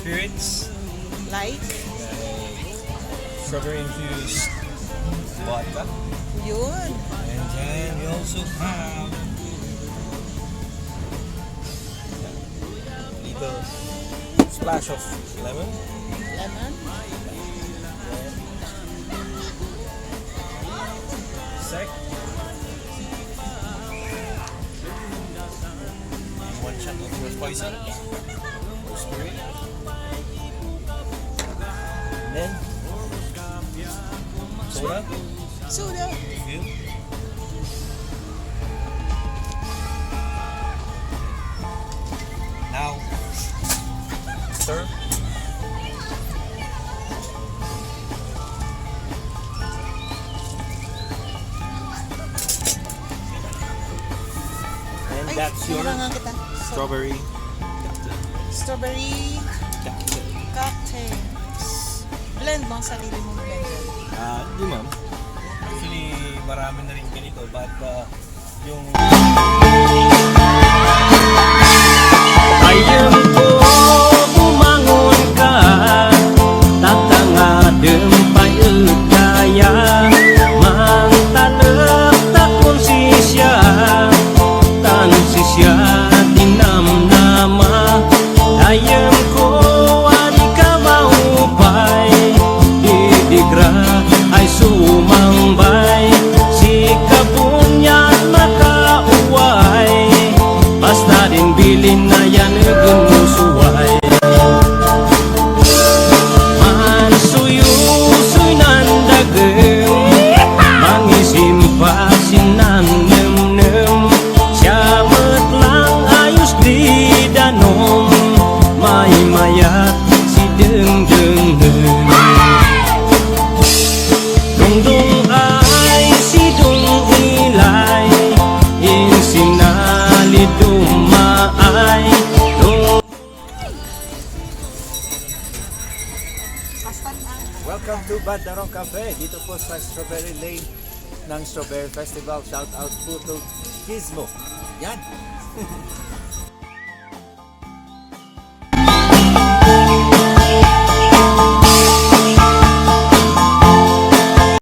spirits. Like, Strawberry infused vodka. yun. And then we also have a little splash of lemon. Lemon. Sec. One shot of your poison or spirit. And then soda. Soda. Good. Now stir. And Ay, that's your kailangan kita. strawberry Strawberry cocktail. cocktails. Blend mo ang sarili mong blender. Hindi ma'am. Actually, marami na rin ganito. But yung... Ayun ko bumangon ka tatangadem payudaya mantalep takon sisya tan sisya dinamnama ayun ko ari ka maupay didigra ay sumambay si kabunyan makauway basta din bilin na yan gumusuway man suyu-suy nandagem mangisimpa sinannem-nem siyamet lang ayos di danom may mayat si deng-deng dong-dong ay si dong ilay insinali dumaay Welcome to Bandarong Cafe, dito po sa Strawberry Lane ng Strawberry Festival. Shout out po to Gizmo. Yan!